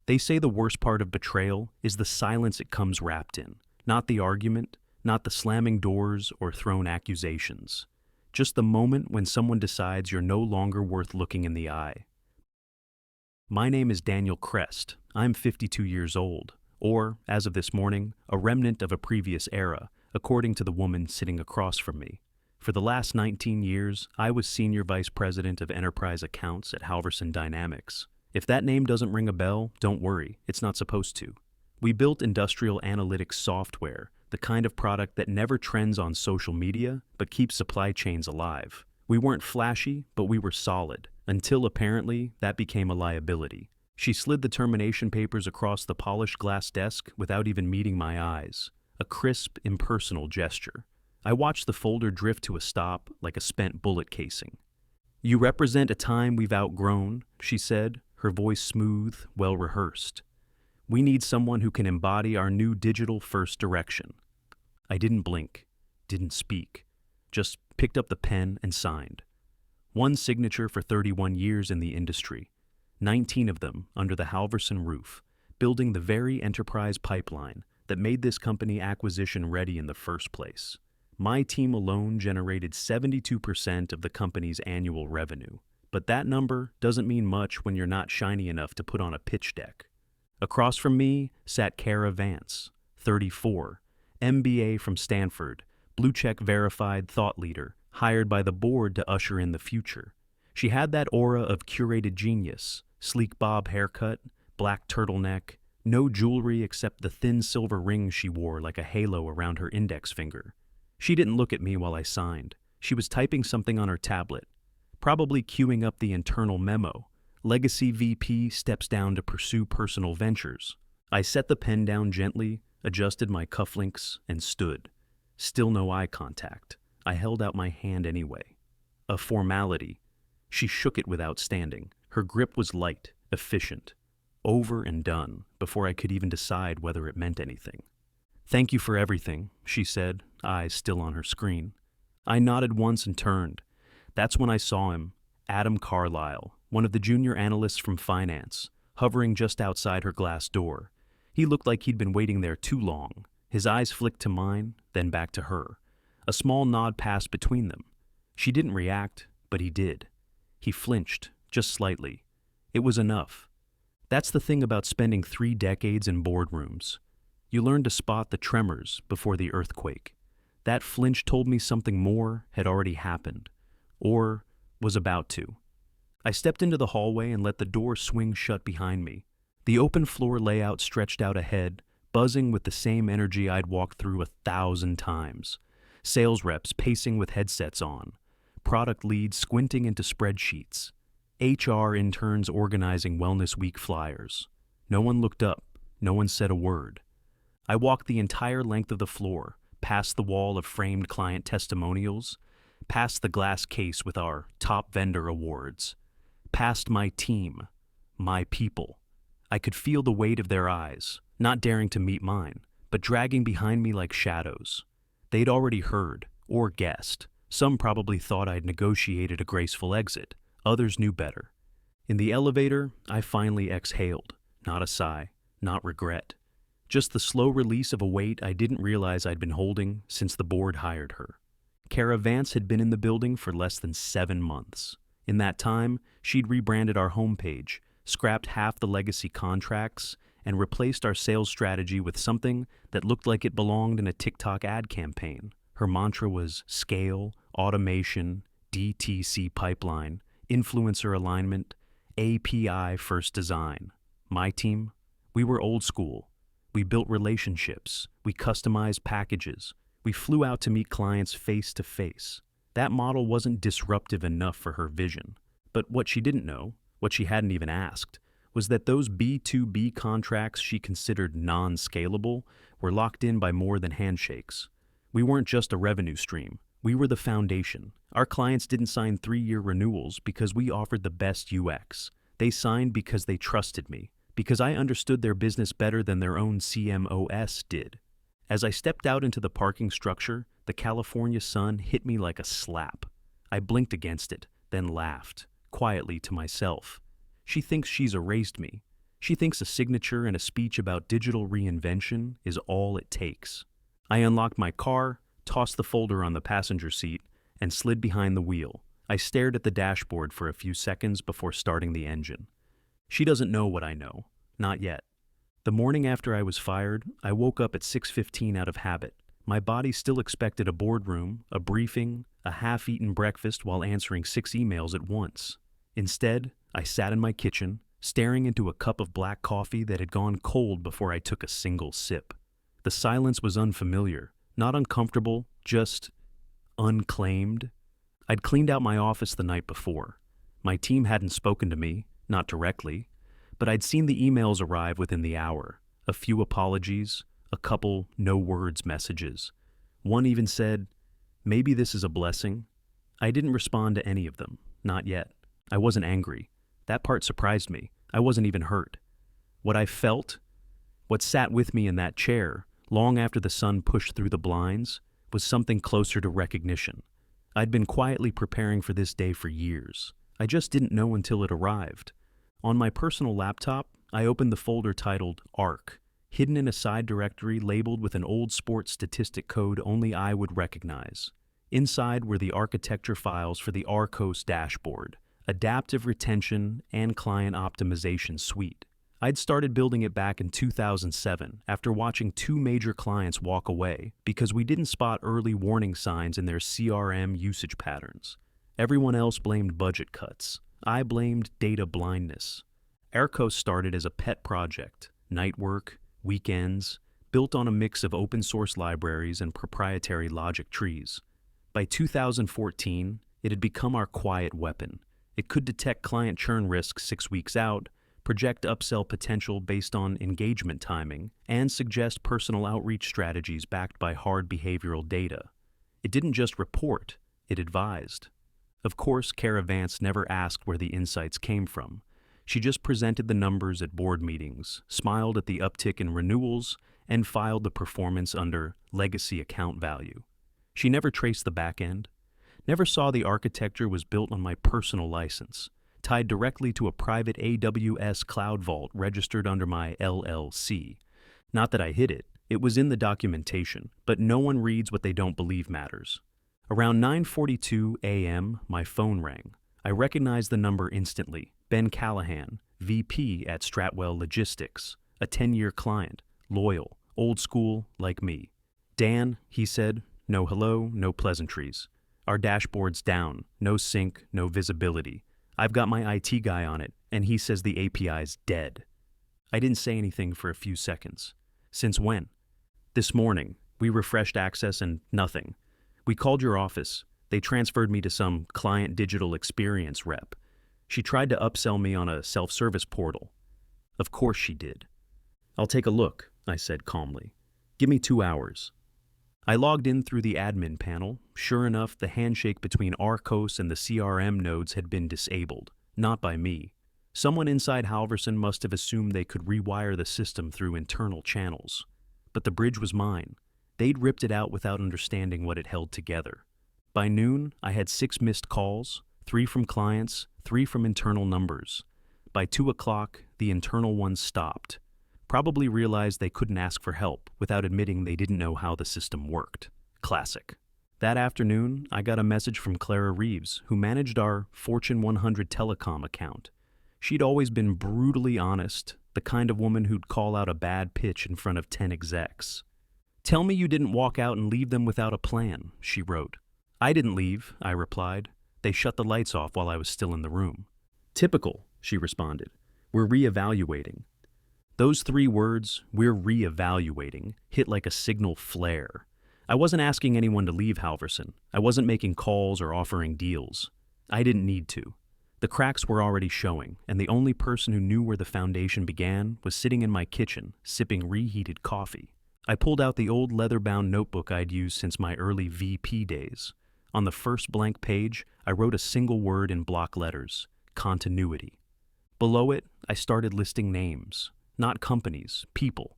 They say the worst part of betrayal is the silence it comes wrapped in, not the argument, not the slamming doors or thrown accusations. Just the moment when someone decides you're no longer worth looking in the eye. My name is Daniel Crest. I'm 52 years old, or, as of this morning, a remnant of a previous era, according to the woman sitting across from me. For the last 19 years, I was Senior Vice President of Enterprise Accounts at Halverson Dynamics. If that name doesn't ring a bell, don't worry, it's not supposed to. We built industrial analytics software, the kind of product that never trends on social media, but keeps supply chains alive. We weren't flashy, but we were solid, until apparently that became a liability. She slid the termination papers across the polished glass desk without even meeting my eyes. A crisp, impersonal gesture. I watched the folder drift to a stop like a spent bullet casing. "You represent a time we've outgrown," she said, her voice smooth, well-rehearsed. "We need someone who can embody our new digital-first direction." I didn't blink, didn't speak, just picked up the pen and signed. One signature for 31 years in the industry, 19 of them under the Halverson roof, building the very enterprise pipeline that made this company acquisition ready in the first place. My team alone generated 72% of the company's annual revenue, but that number doesn't mean much when you're not shiny enough to put on a pitch deck. Across from me sat Kara Vance, 34, MBA from Stanford, blue-check verified thought leader, hired by the board to usher in the future. She had that aura of curated genius, sleek bob haircut, black turtleneck, no jewelry except the thin silver ring she wore like a halo around her index finger. She didn't look at me while I signed. She was typing something on her tablet, probably queuing up the internal memo. Legacy VP steps down to pursue personal ventures. I set the pen down gently, adjusted my cufflinks, and stood. Still no eye contact. I held out my hand anyway. A formality. She shook it without standing. Her grip was light, efficient. Over and done, before I could even decide whether it meant anything. "Thank you for everything," she said, eyes still on her screen. I nodded once and turned. That's when I saw him, Adam Carlisle, one of the junior analysts from finance, hovering just outside her glass door. He looked like he'd been waiting there too long. His eyes flicked to mine, then back to her. A small nod passed between them. She didn't react, but he did. He flinched, just slightly. It was enough. That's the thing about spending 3 decades in boardrooms. You learn to spot the tremors before the earthquake. That flinch told me something more had already happened, or was about to. I stepped into the hallway and let the door swing shut behind me. The open floor layout stretched out ahead, buzzing with the same energy I'd walked through 1,000 times. Sales reps pacing with headsets on, product leads squinting into spreadsheets, HR interns organizing Wellness Week flyers. No one looked up, no one said a word. I walked the entire length of the floor, past the wall of framed client testimonials, past the glass case with our top vendor awards, past my team, my people. I could feel the weight of their eyes, not daring to meet mine, but dragging behind me like shadows. They'd already heard, or guessed. Some probably thought I'd negotiated a graceful exit. Others knew better. In the elevator, I finally exhaled. Not a sigh, not regret. Just the slow release of a weight I didn't realize I'd been holding since the board hired her. Kara Vance had been in the building for less than 7 months. In that time, she'd rebranded our homepage, scrapped half the legacy contracts, and replaced our sales strategy with something that looked like it belonged in a TikTok ad campaign. Her mantra was scale, automation, DTC pipeline, influencer alignment, API first design. My team? We were old school. We built relationships. We customized packages. We flew out to meet clients face to face. That model wasn't disruptive enough for her vision. But what she didn't know, what she hadn't even asked, was that those B2B contracts she considered non-scalable were locked in by more than handshakes. We weren't just a revenue stream. We were the foundation. Our clients didn't sign 3-year renewals because we offered the best UX. They signed because they trusted me, because I understood their business better than their own CMOS did. As I stepped out into the parking structure, the California sun hit me like a slap. I blinked against it, then laughed, quietly to myself. She thinks she's erased me. She thinks a signature and a speech about digital reinvention is all it takes. I unlocked my car, tossed the folder on the passenger seat, and slid behind the wheel. I stared at the dashboard for a few seconds before starting the engine. She doesn't know what I know. Not yet. The morning after I was fired, I woke up at 6:15 out of habit. My body still expected a boardroom, a briefing, a half-eaten breakfast while answering 6 emails at once. Instead, I sat in my kitchen, staring into a cup of black coffee that had gone cold before I took a single sip. The silence was unfamiliar, not uncomfortable, just unclaimed. I'd cleaned out my office the night before. My team hadn't spoken to me, not directly, but I'd seen the emails arrive within the hour. A few apologies, a couple no-words messages. One even said, "Maybe this is a blessing." I didn't respond to any of them, not yet. I wasn't angry. That part surprised me. I wasn't even hurt. What I felt, what sat with me in that chair, long after the sun pushed through the blinds, was something closer to recognition. I'd been quietly preparing for this day for years. I just didn't know until it arrived. On my personal laptop, I opened the folder titled ARC, hidden in a side directory labeled with an old sports statistic code only I would recognize. Inside were the architecture files for the Arcos dashboard, adaptive retention and client optimization suite. I'd started building it back in 2007 after watching 2 major clients walk away because we didn't spot early warning signs in their CRM usage patterns. Everyone else blamed budget cuts. I blamed data blindness. Arcos started as a pet project, night work, weekends, built on a mix of open source libraries and proprietary logic trees. By 2014, it had become our quiet weapon. It could detect client churn risks 6 weeks out, project upsell potential based on engagement timing, and suggest personal outreach strategies backed by hard behavioral data. It didn't just report, it advised. Of course, Cara Vance never asked where the insights came from. She just presented the numbers at board meetings, smiled at the uptick in renewals, and filed the performance under legacy account value. She never traced the back end, never saw the architecture was built on my personal license, tied directly to a private AWS cloud vault registered under my LLC. Not that I hid it, it was in the documentation, but no one reads what they don't believe matters. Around 9:42 a.m., my phone rang. I recognized the number instantly. Ben Callahan, VP at Stratwell Logistics, a 10-year client, loyal, old school like me. "Dan," he said, "no hello, no pleasantries. Our dashboard's down, no sync, no visibility. I've got my IT guy on it, and he says the API's dead." I didn't say anything for a few seconds. "Since when?" "This morning. We refreshed access and nothing. We called your office. They transferred me to some client digital experience rep. She tried to upsell me on a self-service portal." "Of course she did." "I'll take a look," I said calmly. "Give me 2 hours." I logged in through the admin panel. Sure enough, the handshake between Arcos and the CRM nodes had been disabled, not by me. Someone inside Halverson must have assumed they could rewire the system through internal channels. But the bridge was mine. They'd ripped it out without understanding what it held together. By noon, I had 6 missed calls, 3 from clients, 3 from internal numbers. By 2 o'clock, the internal ones stopped. Probably realized they couldn't ask for help without admitting they didn't know how the system worked. Classic. That afternoon, I got a message from Clara Reeves, who managed our Fortune 100 telecom account. She'd always been brutally honest, the kind of woman who'd call out a bad pitch in front of 10 execs. "Tell me you didn't walk out and leave them without a plan," she wrote. "I didn't leave," I replied. "They shut the lights off while I was still in the room." "Typical," she responded. "We're reevaluating." Those 3 words, "we're reevaluating," hit like a signal flare. I wasn't asking anyone to leave Halverson. I wasn't making calls or offering deals. I didn't need to. The cracks were already showing, and the only person who knew where the foundation began was sitting in my kitchen, sipping reheated coffee. I pulled out the old leather-bound notebook I'd used since my early VP days. On the first blank page, I wrote a single word in block letters: continuity. Below it, I started listing names. Not companies, people.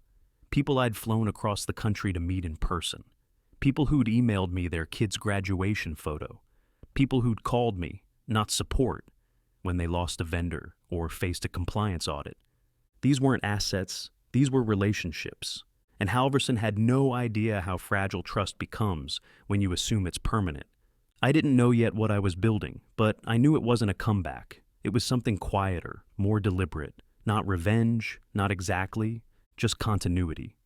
People I'd flown across the country to meet in person. People who'd emailed me their kid's graduation photo. People who'd called me, not support, when they lost a vendor or faced a compliance audit. These weren't assets, these were relationships. And Halverson had no idea how fragile trust becomes when you assume it's permanent. I didn't know yet what I was building, but I knew it wasn't a comeback. It was something quieter, more deliberate. Not revenge, not exactly, just continuity.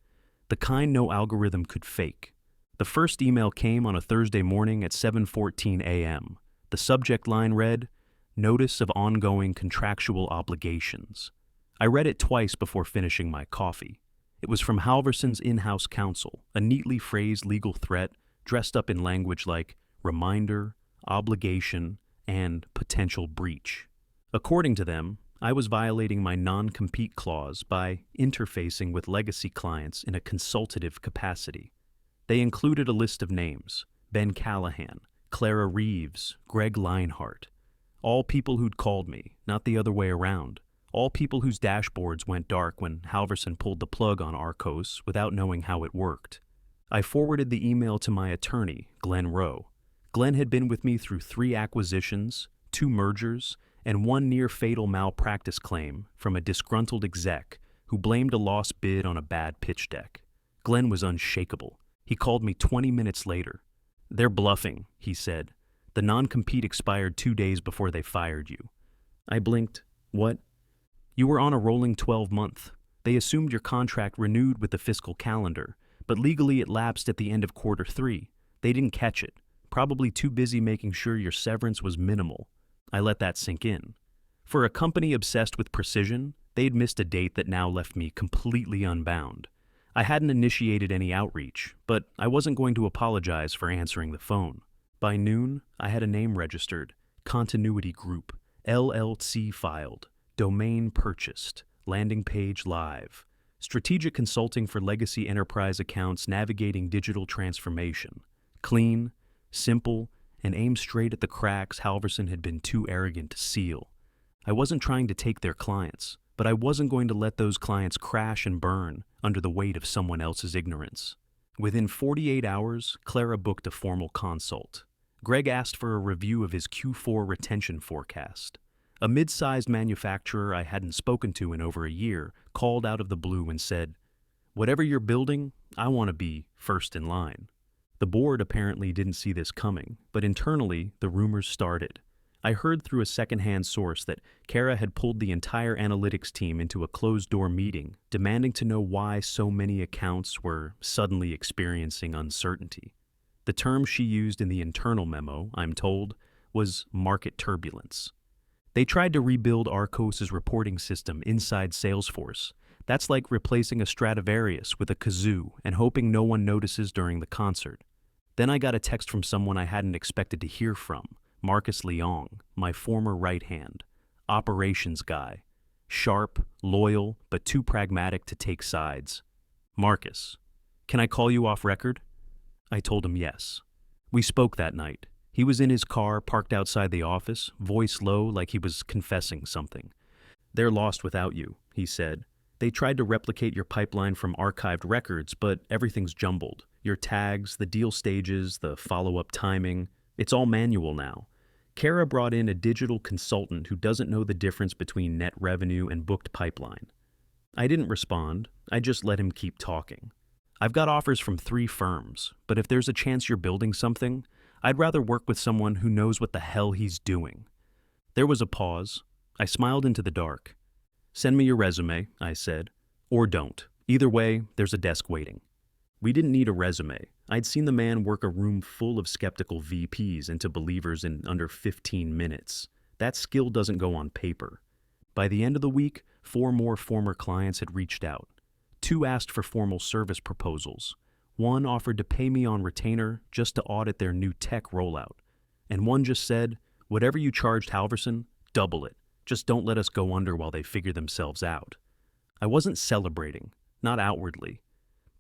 The kind no algorithm could fake. The first email came on a Thursday morning at 7:14 a.m. The subject line read, "Notice of ongoing contractual obligations." I read it twice before finishing my coffee. It was from Halverson's in-house counsel, a neatly phrased legal threat dressed up in language like reminder, obligation, and potential breach. According to them, I was violating my non-compete clause by interfacing with legacy clients in a consultative capacity. They included a list of names: Ben Callahan, Clara Reeves, Greg Leinhart. All people who'd called me, not the other way around. All people whose dashboards went dark when Halverson pulled the plug on Arcos without knowing how it worked. I forwarded the email to my attorney, Glenn Rowe. Glenn had been with me through 3 acquisitions, 2 mergers, and 1 near-fatal malpractice claim from a disgruntled exec who blamed a lost bid on a bad pitch deck. Glenn was unshakable. He called me 20 minutes later. "They're bluffing," he said. "The non-compete expired 2 days before they fired you." I blinked. "What?" "You were on a rolling 12-month. They assumed your contract renewed with the fiscal calendar, but legally it lapsed at the end of quarter 3. They didn't catch it, probably too busy making sure your severance was minimal." I let that sink in. For a company obsessed with precision, they'd missed a date that now left me completely unbound. I hadn't initiated any outreach, but I wasn't going to apologize for answering the phone. By noon, I had a name registered: Continuity Group, LLC filed, domain purchased, landing page live, strategic consulting for legacy enterprise accounts navigating digital transformation. Clean, simple, and aimed straight at the cracks Halverson had been too arrogant to seal. I wasn't trying to take their clients, but I wasn't going to let those clients crash and burn under the weight of someone else's ignorance. Within 48 hours, Clara booked a formal consult. Greg asked for a review of his Q4 retention forecast. A mid-sized manufacturer I hadn't spoken to in over a year called out of the blue and said, "Whatever you're building, I want to be first in line." The board apparently didn't see this coming, but internally, the rumors started. I heard through a second-hand source that Kara had pulled the entire analytics team into a closed-door meeting, demanding to know why so many accounts were suddenly experiencing uncertainty. The term she used in the internal memo, I'm told, was market turbulence. They tried to rebuild Arcos's reporting system inside Salesforce. That's like replacing a Stradivarius with a kazoo and hoping no one notices during the concert. Then I got a text from someone I hadn't expected to hear from, Marcus Leong, my former right hand, operations guy. Sharp, loyal, but too pragmatic to take sides. "Marcus, can I call you off record?" I told him yes. We spoke that night. He was in his car parked outside the office, voice low like he was confessing something. "They're lost without you," he said. "They tried to replicate your pipeline from archived records, but everything's jumbled. Your tags, the deal stages, the follow-up timing, it's all manual now. Kara brought in a digital consultant who doesn't know the difference between net revenue and booked pipeline." I didn't respond. I just let him keep talking. "I've got offers from 3 firms, but if there's a chance you're building something, I'd rather work with someone who knows what the hell he's doing." There was a pause. I smiled into the dark. "Send me your resume," I said. "Or don't. Either way, there's a desk waiting." We didn't need a resume. I'd seen the man work a room full of skeptical VPs into believers in under 15 minutes. That skill doesn't go on paper. By the end of the week, 4 more former clients had reached out. 2 asked for formal service proposals. 1 offered to pay me on retainer just to audit their new tech rollout. And 1 just said, "Whatever you charged Halverson, double it. Just don't let us go under while they figure themselves out." I wasn't celebrating, not outwardly.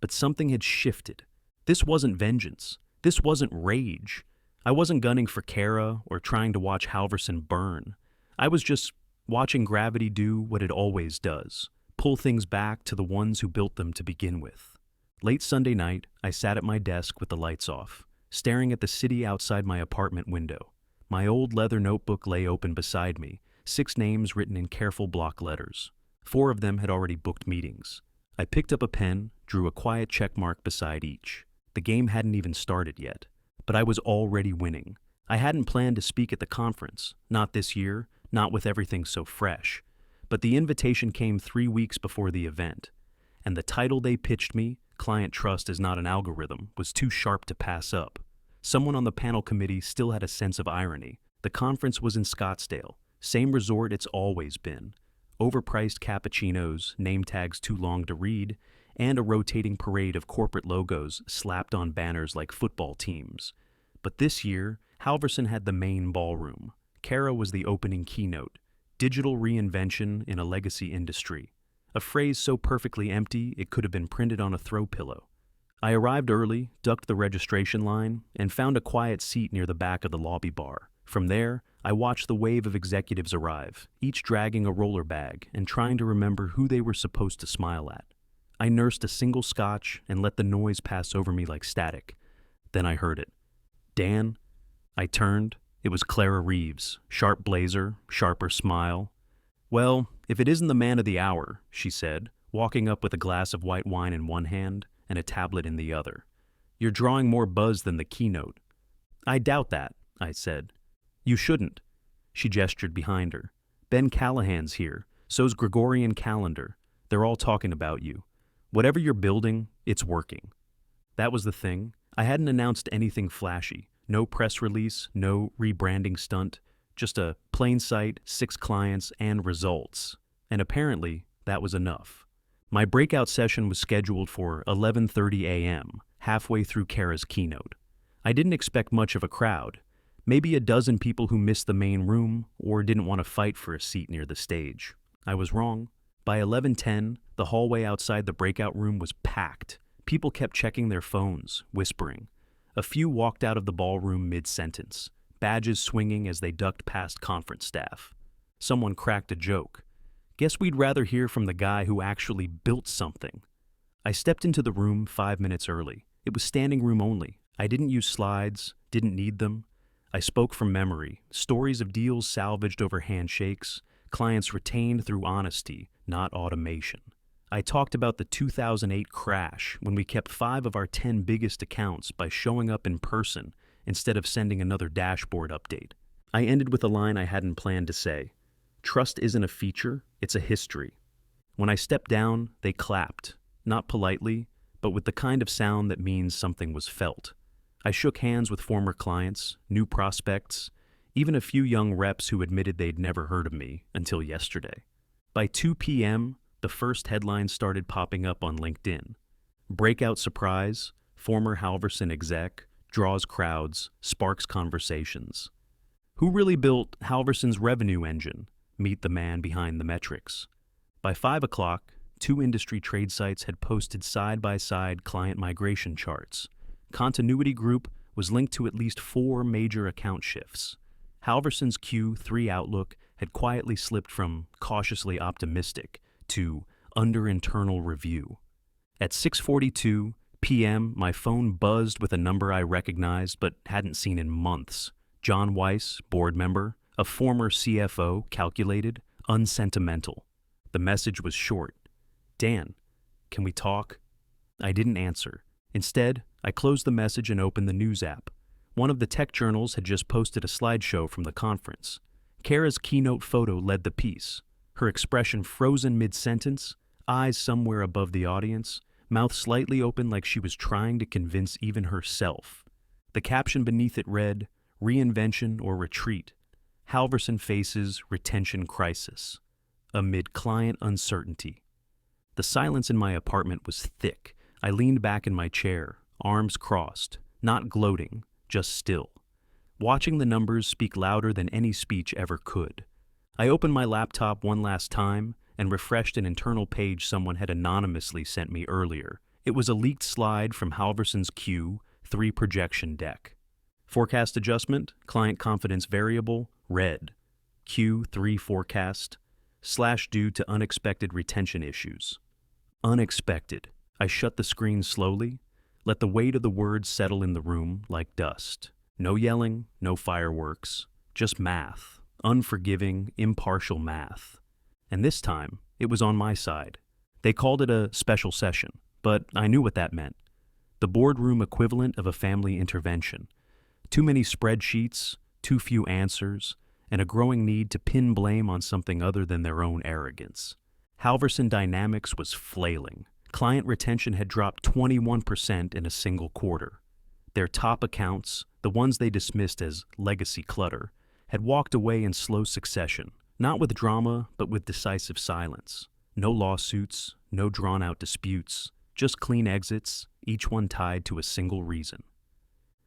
But something had shifted. This wasn't vengeance. This wasn't rage. I wasn't gunning for Kara or trying to watch Halverson burn. I was just watching gravity do what it always does, pull things back to the ones who built them to begin with. Late Sunday night, I sat at my desk with the lights off, staring at the city outside my apartment window. My old leather notebook lay open beside me, 6 names written in careful block letters. 4 of them had already booked meetings. I picked up a pen, drew a quiet check mark beside each. The game hadn't even started yet, but I was already winning. I hadn't planned to speak at the conference, not this year, not with everything so fresh. But the invitation came 3 weeks before the event, and the title they pitched me, Client Trust is Not an Algorithm, was too sharp to pass up. Someone on the panel committee still had a sense of irony. The conference was in Scottsdale, same resort it's always been. Overpriced cappuccinos, name tags too long to read, and a rotating parade of corporate logos slapped on banners like football teams. But this year, Halverson had the main ballroom. Kara was the opening keynote, digital reinvention in a legacy industry. A phrase so perfectly empty it could have been printed on a throw pillow. I arrived early, ducked the registration line, and found a quiet seat near the back of the lobby bar. From there, I watched the wave of executives arrive, each dragging a roller bag and trying to remember who they were supposed to smile at. I nursed a single scotch and let the noise pass over me like static. Then I heard it. Dan? I turned. It was Clara Reeves, sharp blazer, sharper smile. Well, if it isn't the man of the hour, she said, walking up with a glass of white wine in one hand and a tablet in the other. You're drawing more buzz than the keynote. I doubt that, I said. You shouldn't. She gestured behind her. Ben Callahan's here, so's Gregorian calendar. They're all talking about you. Whatever you're building, it's working. That was the thing. I hadn't announced anything flashy. No press release, no rebranding stunt. Just a plain sight, 6 clients, and results. And apparently, that was enough. My breakout session was scheduled for 11:30 a.m., halfway through Kara's keynote. I didn't expect much of a crowd. Maybe a dozen people who missed the main room or didn't want to fight for a seat near the stage. I was wrong. By 11:10, the hallway outside the breakout room was packed. People kept checking their phones, whispering. A few walked out of the ballroom mid-sentence, badges swinging as they ducked past conference staff. Someone cracked a joke. Guess we'd rather hear from the guy who actually built something. I stepped into the room 5 minutes early. It was standing room only. I didn't use slides, didn't need them. I spoke from memory, stories of deals salvaged over handshakes, clients retained through honesty, not automation. I talked about the 2008 crash when we kept 5 of our 10 biggest accounts by showing up in person instead of sending another dashboard update. I ended with a line I hadn't planned to say. Trust isn't a feature, it's a history. When I stepped down, they clapped, not politely, but with the kind of sound that means something was felt. I shook hands with former clients, new prospects, even a few young reps who admitted they'd never heard of me until yesterday. By 2 p.m., the first headlines started popping up on LinkedIn. Breakout surprise, former Halverson exec, draws crowds, sparks conversations. Who really built Halverson's revenue engine? Meet the man behind the metrics. By 5 o'clock, 2 industry trade sites had posted side-by-side client migration charts. Continuity Group was linked to at least 4 major account shifts. Halverson's Q3 outlook had quietly slipped from cautiously optimistic to under internal review. At 6:42 p.m., my phone buzzed with a number I recognized but hadn't seen in months. John Weiss, board member, a former CFO, calculated, unsentimental. The message was short. Dan, can we talk? I didn't answer. Instead, I closed the message and opened the news app. One of the tech journals had just posted a slideshow from the conference. Kara's keynote photo led the piece. Her expression frozen mid-sentence, eyes somewhere above the audience, mouth slightly open like she was trying to convince even herself. The caption beneath it read, Reinvention or Retreat. Halverson faces retention crisis. Amid client uncertainty. The silence in my apartment was thick. I leaned back in my chair, arms crossed, not gloating, just still. Watching the numbers speak louder than any speech ever could. I opened my laptop one last time and refreshed an internal page someone had anonymously sent me earlier. It was a leaked slide from Halverson's Q3 projection deck. Forecast adjustment, client confidence variable, red. Q3 forecast, / due to unexpected retention issues. Unexpected. I shut the screen slowly, let the weight of the words settle in the room like dust. No yelling, no fireworks, just math. Unforgiving, impartial math. And this time, It was on my side. They called it a special session, but I knew what that meant. The boardroom equivalent of a family intervention. Too many spreadsheets, too few answers, and a growing need to pin blame on something other than their own arrogance. Halverson Dynamics was flailing. Client retention had dropped 21% in a single quarter. Their top accounts, the ones they dismissed as legacy clutter, had walked away in slow succession, not with drama, but with decisive silence. No lawsuits, no drawn-out disputes, just clean exits, each one tied to a single reason.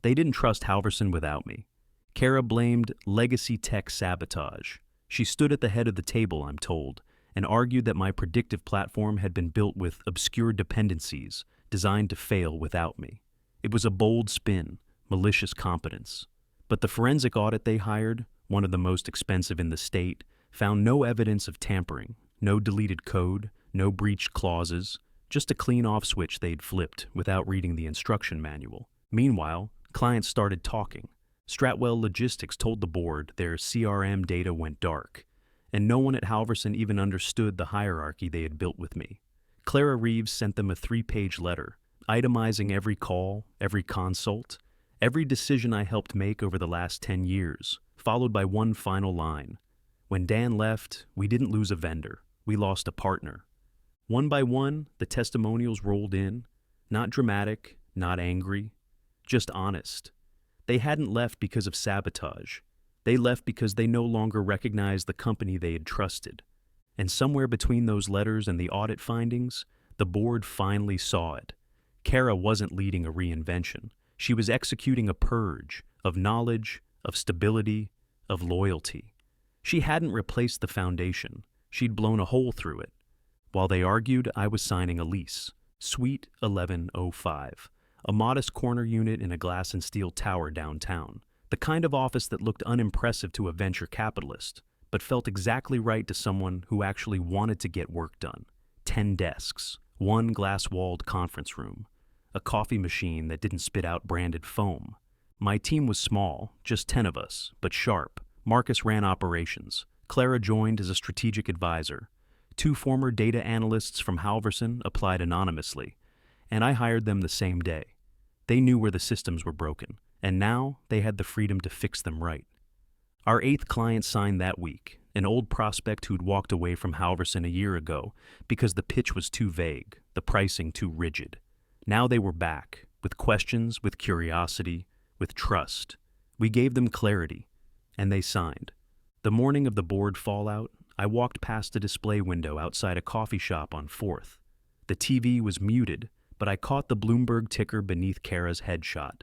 They didn't trust Halverson without me. Kara blamed legacy tech sabotage. She stood at the head of the table, I'm told, and argued that my predictive platform had been built with obscure dependencies designed to fail without me. It was a bold spin, malicious competence. But the forensic audit they hired, one of the most expensive in the state, found no evidence of tampering, no deleted code, no breached clauses, just a clean-off switch they'd flipped without reading the instruction manual. Meanwhile, clients started talking. Stratwell Logistics told the board their CRM data went dark, and no one at Halverson even understood the hierarchy they had built with me. Clara Reeves sent them a 3-page letter, itemizing every call, every consult, every decision I helped make over the last 10 years, followed by one final line. When Dan left, we didn't lose a vendor. We lost a partner. One by one, the testimonials rolled in, not dramatic, not angry, just honest. They hadn't left because of sabotage. They left because they no longer recognized the company they had trusted. And somewhere between those letters and the audit findings, the board finally saw it. Kara wasn't leading a reinvention. She was executing a purge of knowledge, of stability, of loyalty. She hadn't replaced the foundation. She'd blown a hole through it. While they argued, I was signing a lease. Suite 1105. A modest corner unit in a glass and steel tower downtown. The kind of office that looked unimpressive to a venture capitalist, but felt exactly right to someone who actually wanted to get work done. 10 desks, one glass-walled conference room, a coffee machine that didn't spit out branded foam. My team was small, just 10 of us, but sharp. Marcus ran operations. Clara joined as a strategic advisor. 2 former data analysts from Halverson applied anonymously, and I hired them the same day. They knew where the systems were broken, and now they had the freedom to fix them right. Our 8th client signed that week, an old prospect who'd walked away from Halverson a year ago because the pitch was too vague, the pricing too rigid. Now they were back, with questions, with curiosity, with trust. We gave them clarity, and they signed. The morning of the board fallout, I walked past a display window outside a coffee shop on 4th. The TV was muted, but I caught the Bloomberg ticker beneath Kara's headshot.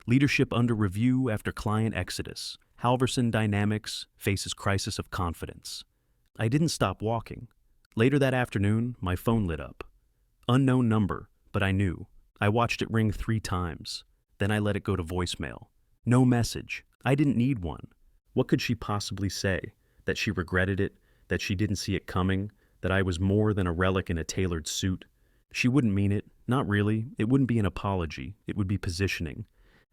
Leadership under review after client exodus. Halverson Dynamics faces crisis of confidence. I didn't stop walking. Later that afternoon, my phone lit up. Unknown number, but I knew. I watched it ring 3 times. Then I let it go to voicemail. No message. I didn't need one. What could she possibly say? That she regretted it? That she didn't see it coming? That I was more than a relic in a tailored suit? She wouldn't mean it. Not really. It wouldn't be an apology. It would be positioning.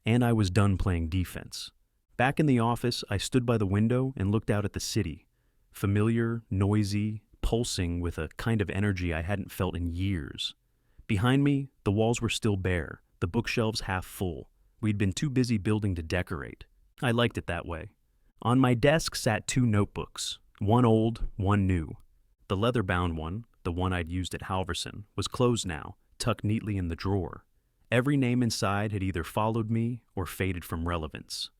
And I was done playing defense. Back in the office, I stood by the window and looked out at the city. Familiar, noisy, pulsing with a kind of energy I hadn't felt in years. Behind me, the walls were still bare, the bookshelves half full. We'd been too busy building to decorate. I liked it that way. On my desk sat 2 notebooks, one old, one new. The leather-bound one, the one I'd used at Halverson, was closed now, tucked neatly in the drawer. Every name inside had either followed me or faded from relevance.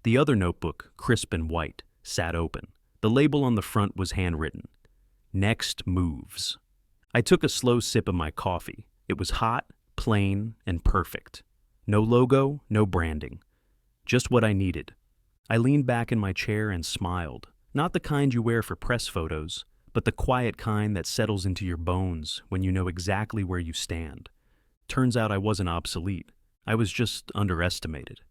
The other notebook, crisp and white, sat open. The label on the front was handwritten. Next Moves. I took a slow sip of my coffee. It was hot, plain, and perfect. No logo, no branding. Just what I needed. I leaned back in my chair and smiled. Not the kind you wear for press photos, but the quiet kind that settles into your bones when you know exactly where you stand. Turns out I wasn't obsolete. I was just underestimated.